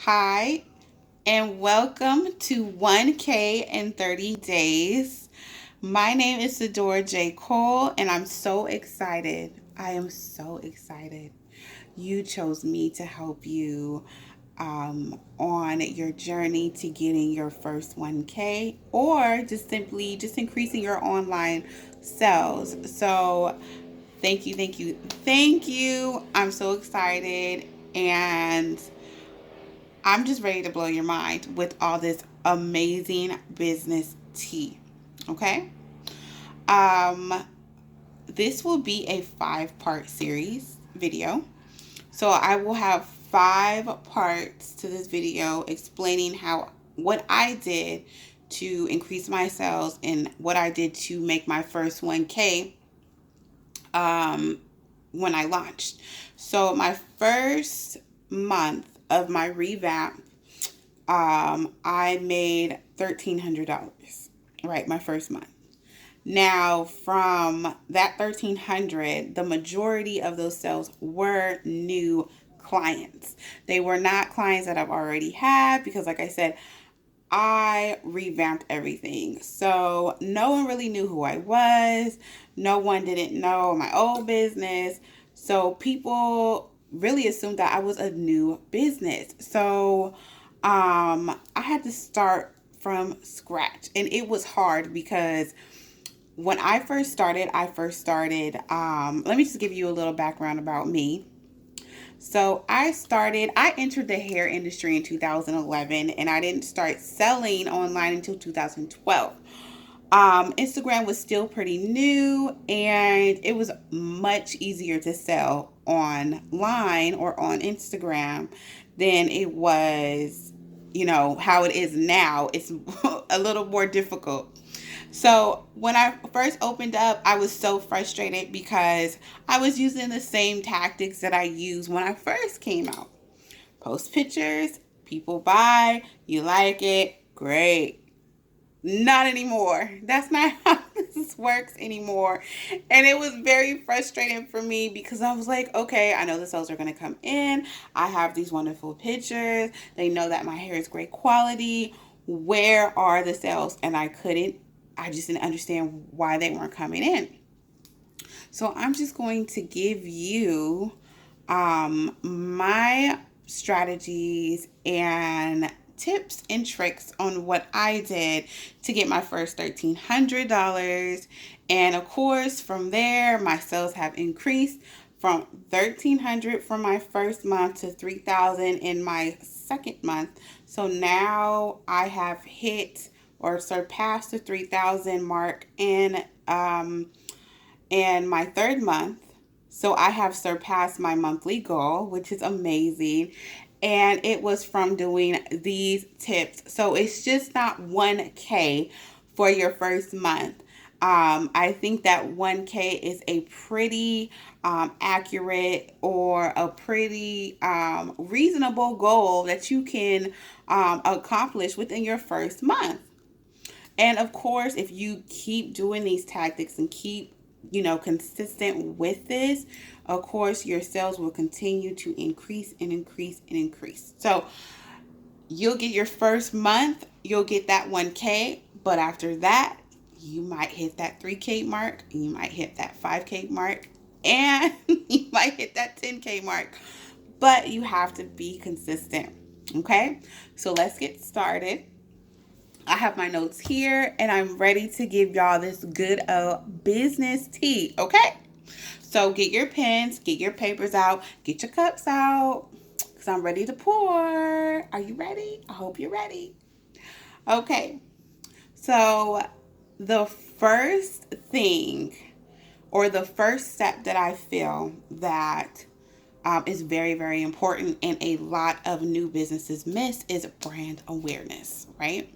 Hi, and welcome to 1K in 30 days. My name is Sadora J. Cole, and I'm so excited. I am so excited. You chose me to help you on your journey to getting your first 1K or just simply just increasing your online sales. So, thank you. I'm so excited and I'm just ready to blow your mind with all this amazing business tea. Okay? Um this will be a 5-part series video. So I will have 5 parts to this video explaining how what I did to increase my sales and what I did to make my first 1K um when I launched. So my first month of my revamp, I made $1,300, right? My first month. Now, from that 1,300, the majority of those sales were new clients. They were not clients that I've already had because, like I said, I revamped everything. So no one really knew who I was. No one didn't know my old business. So people really assumed that I was a new business. So I had to start from scratch. And it was hard because when I first started, let me just give you a little background about me. So I entered the hair industry in 2011 and I didn't start selling online until 2012. Instagram was still pretty new and it was much easier to sell online or on Instagram than it was, how it is now. It's a little more difficult. So when I first opened up, I was so frustrated because I was using the same tactics that I used when I first came out. Post pictures, people buy, you like it, great. Not anymore. That's not how this works anymore. And it was very frustrating for me because I was like, okay, I know the sales are going to come in. I have these wonderful pictures. They know that my hair is great quality. Where are the sales? And I just didn't understand why they weren't coming in. So I'm just going to give you my strategies and tips and tricks on what I did to get my first $1,300. And of course, from there, my sales have increased from $1,300 for my first month to $3,000 in my second month. So now I have hit or surpassed the 3,000 mark in my third month. So I have surpassed my monthly goal, which is amazing. And it was from doing these tips. So it's just not 1K for your first month. I think that 1K is a pretty accurate or a pretty reasonable goal that you can accomplish within your first month. And of course, if you keep doing these tactics and keep, consistent with this, of course, your sales will continue to increase and increase and increase. So you'll get your first month, you'll get that 1K, but after that, you might hit that 3K mark, you might hit that 5K mark, and you might hit that 10K mark. But you have to be consistent. Okay? So let's get started. I have my notes here and I'm ready to give y'all this good business tea, okay? So get your pens, get your papers out, get your cups out because I'm ready to pour. Are you ready? I hope you're ready. Okay, so the first thing or the first step that I feel that is very, very important and a lot of new businesses miss is brand awareness, right?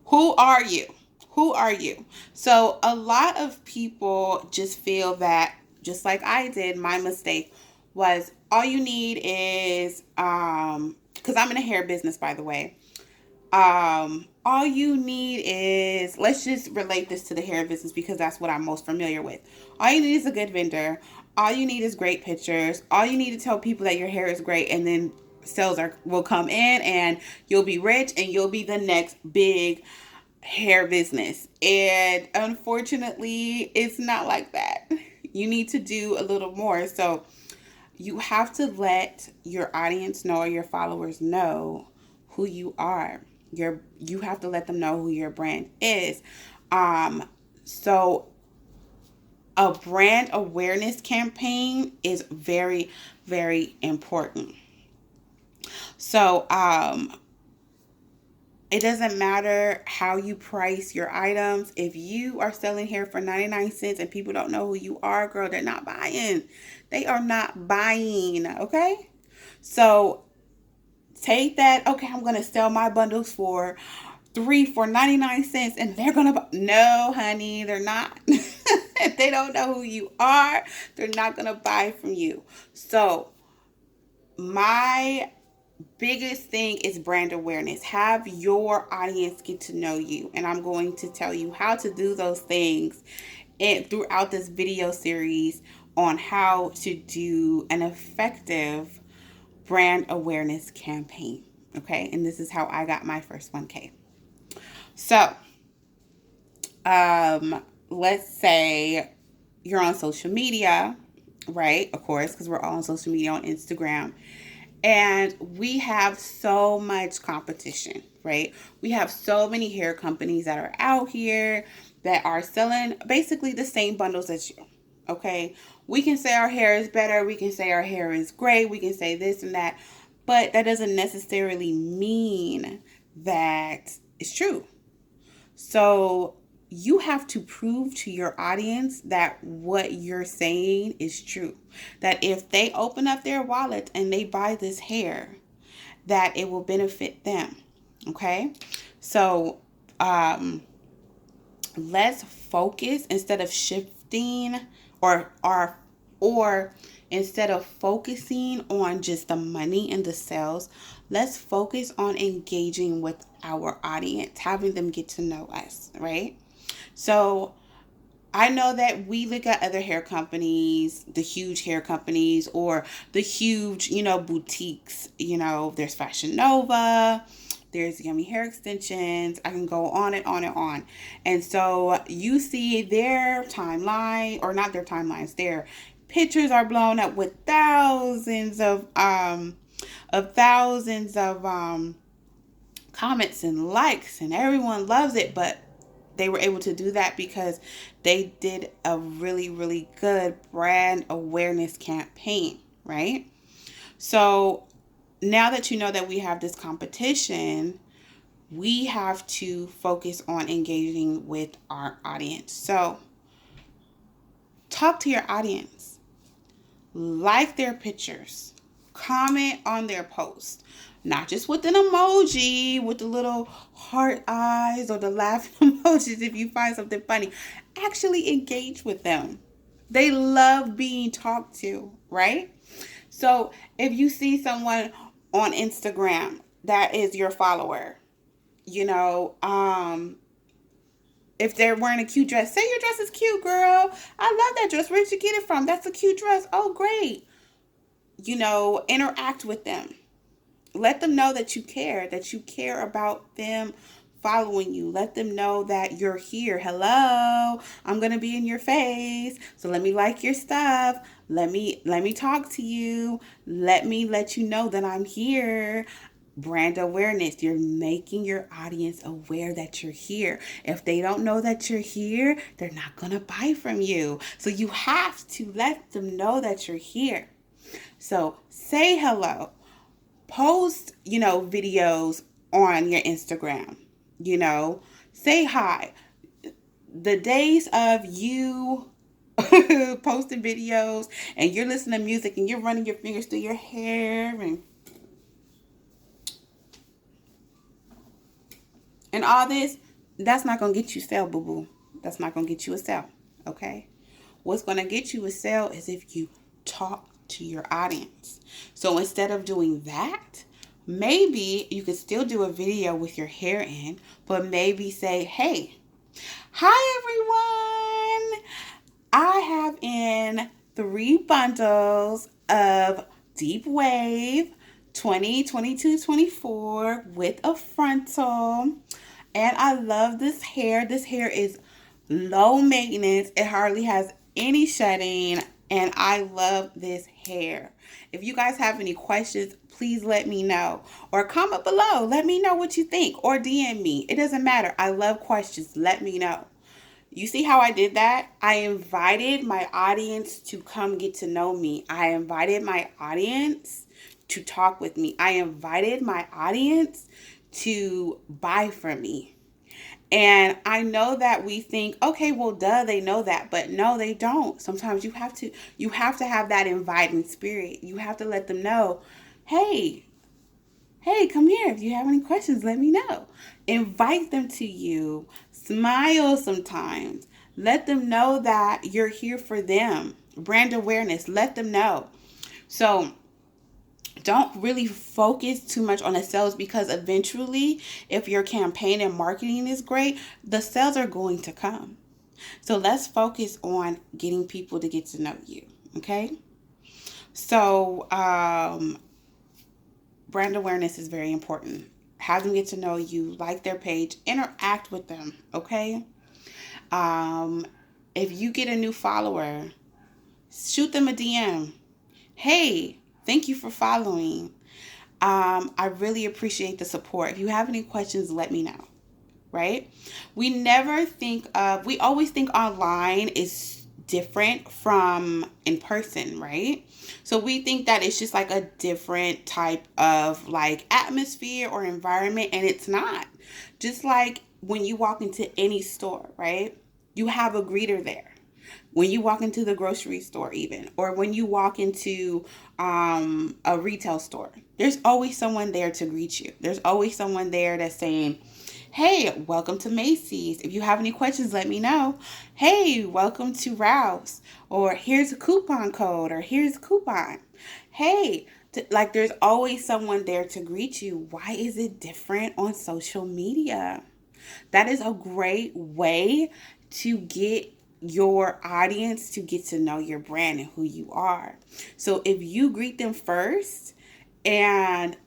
Who are you? Who are you? So, a lot of people just feel that, just like I did, my mistake was all you need is, because I'm in a hair business, by the way. All you need is, let's just relate this to the hair business because that's what I'm most familiar with. All you need is a good vendor. All you need is great pictures. All you need to tell people that your hair is great, and then will come in, and you'll be rich, and you'll be the next big hair business. And unfortunately, it's not like that. You need to do a little more. So you have to let your audience know, or your followers know, who you are. You have to let them know who your brand is. So a brand awareness campaign is very, very important. So it doesn't matter how you price your items. If you are selling hair for 99 cents and people don't know who you are, girl, they're not buying. They are not buying, okay? So take that, okay, I'm going to sell my bundles for 99 cents, and they're going to buy. No, honey, they're not. If they don't know who you are, they're not going to buy from you. So my biggest thing is brand awareness. Have your audience get to know you. And I'm going to tell you how to do those things throughout this video series on how to do an effective brand awareness campaign. Okay. And this is how I got my first 1K. So, let's say you're on social media, right? Of course, because we're all on social media on Instagram. And we have so much competition, right? We have so many hair companies that are out here that are selling basically the same bundles as you. Okay. We can say our hair is better. We can say our hair is great. We can say this and that. But that doesn't necessarily mean that it's true. So you have to prove to your audience that what you're saying is true. That if they open up their wallet and they buy this hair, that it will benefit them. Okay? So let's focus instead of shifting or instead of focusing on just the money and the sales, let's focus on engaging with our audience, having them get to know us, right? So I know that we look at other hair companies, the huge hair companies, or the huge, boutiques. There's Fashion Nova, there's Yummy Hair Extensions. I can go on and on and on. And so you see their timeline, or not their timelines, their pictures are blown up with thousands of comments and likes, and everyone loves it. But they were able to do that because they did a really, really good brand awareness campaign, right? So now that you know that we have this competition, we have to focus on engaging with our audience. So talk to your audience, like their pictures, comment on their post, not just with an emoji with the little heart eyes or the laughing emojis. If you find something funny, actually engage with them. They love being talked to, right? So if you see someone on Instagram that is your follower, if they're wearing a cute dress, say your dress is cute, girl. I love that dress. Where'd you get it from? That's a cute dress. Oh, great. Interact with them. Let them know that you care about them following you. Let them know that you're here. Hello, I'm going to be in your face. So let me like your stuff. Let me talk to you. Let me let you know that I'm here. Brand awareness. You're making your audience aware that you're here. If they don't know that you're here, they're not going to buy from you. So you have to let them know that you're here. So say hello. Post, videos on your Instagram. Say hi. The days of you posting videos and you're listening to music and you're running your fingers through your hair and all this, that's not going to get you a sale, boo-boo. That's not going to get you a sale, okay? What's going to get you a sale is if you talk to your audience. So instead of doing that, maybe you could still do a video with your hair in, but maybe say, hey, hi everyone. I have in 3 bundles of Deep Wave 20, 22, 24 with a frontal. And I love this hair. This hair is low maintenance. It hardly has any shedding. And I love this hair. If you guys have any questions, please let me know. Or comment below. Let me know what you think. Or DM me. It doesn't matter. I love questions. Let me know. You see how I did that? I invited my audience to come get to know me. I invited my audience to talk with me. I invited my audience to buy from me. And I know that we think, okay, well, duh, they know that, but no, they don't. Sometimes you have to have that inviting spirit. You have to let them know, hey, hey, come here. If you have any questions, let me know. Invite them to you. Smile sometimes. Let them know that you're here for them. Brand awareness. Let them know. So don't really focus too much on the sales, because eventually, if your campaign and marketing is great, the sales are going to come. So let's focus on getting people to get to know you. Okay. So, brand awareness is very important. Have them get to know you, like their page, interact with them. Okay. Um, if you get a new follower, shoot them a DM. Hey, thank you for following. I really appreciate the support. If you have any questions, let me know. Right? We always think online is different from in person, right? So we think that it's just like a different type of like atmosphere or environment, and it's not. Just like when you walk into any store, right? You have a greeter there. When you walk into the grocery store, even, or when you walk into a retail store, there's always someone there to greet you. There's always someone there that's saying, hey, welcome to Macy's. If you have any questions, let me know. Hey, welcome to Rouse. Or here's a coupon code, or here's a coupon. Hey, like there's always someone there to greet you. Why is it different on social media? That is a great way to get your audience to get to know your brand and who you are. So if you greet them first and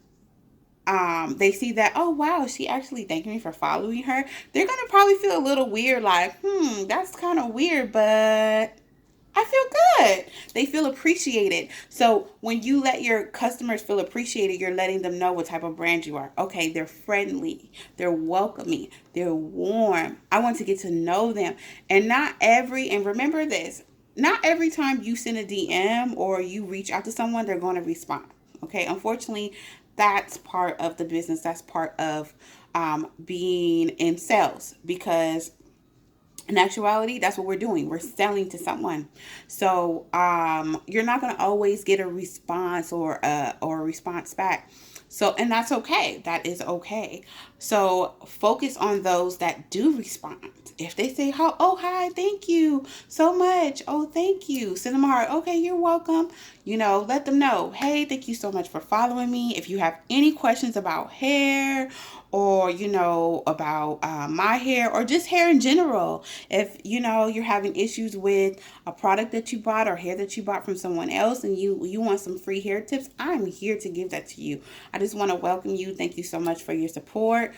they see that, oh wow, she actually thanked me for following her, they're gonna probably feel a little weird, like, that's kind of weird, but I feel good. They feel appreciated. So when you let your customers feel appreciated, you're letting them know what type of brand you are. Okay, they're friendly, they're welcoming, they're warm. I want to get to know them. And remember this, not every time you send a DM or you reach out to someone, they're going to respond. Okay, unfortunately, that's part of the business. That's part of being in sales, because in actuality, that's what we're doing. We're selling to someone. So you're not going to always get a response or a response back. So, and that's okay. That is okay. So focus on those that do respond. If they say, oh, hi, thank you so much. Oh, thank you. Send them a heart. Okay, you're welcome. Let them know, hey, thank you so much for following me. If you have any questions about hair, or about my hair, or just hair in general, if you're having issues with a product that you bought or hair that you bought from someone else, and you want some free hair tips, I'm here to give that to you. I just want to welcome you. Thank you so much for your support.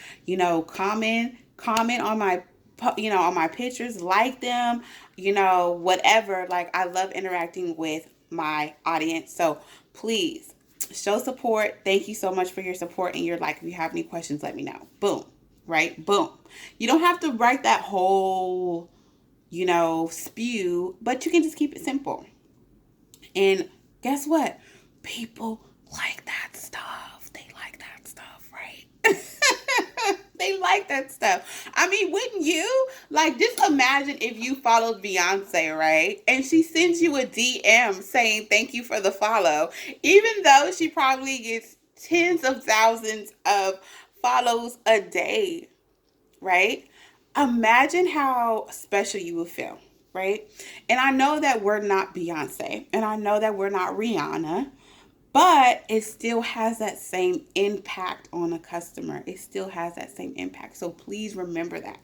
Comment on my pictures, like them, whatever. Like, I love interacting with my audience. So please show support. Thank you so much for your support. And you're like, if you have any questions, let me know. Boom. Right? Boom. You don't have to write that whole, spew, but you can just keep it simple. And guess what? People like that stuff. They like that stuff, right? They like that stuff. I mean, wouldn't you? Like, just imagine if you followed Beyonce, right? And she sends you a DM saying thank you for the follow, even though she probably gets tens of thousands of follows a day, right? Imagine how special you would feel, right? And I know that we're not Beyonce, and I know that we're not Rihanna, but it still has that same impact on a customer. It still has that same impact. So please remember that.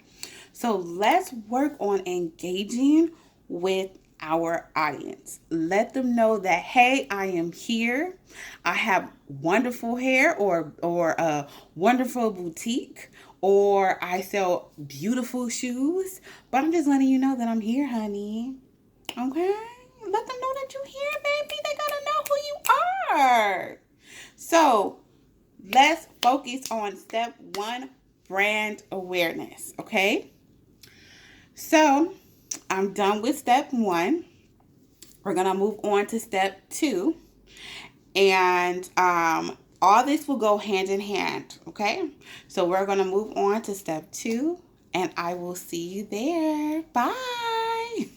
So let's work on engaging with our audience. Let them know that, hey, I am here. I have wonderful hair, or a wonderful boutique, or I sell beautiful shoes. But I'm just letting you know that I'm here, honey. Okay? Let them know that you're here, baby. They gotta know who you are. So let's focus on step one, brand awareness. Okay? So I'm done with step one. We're going to move on to step two. And all this will go hand in hand. Okay? So we're going to move on to step two. And I will see you there. Bye.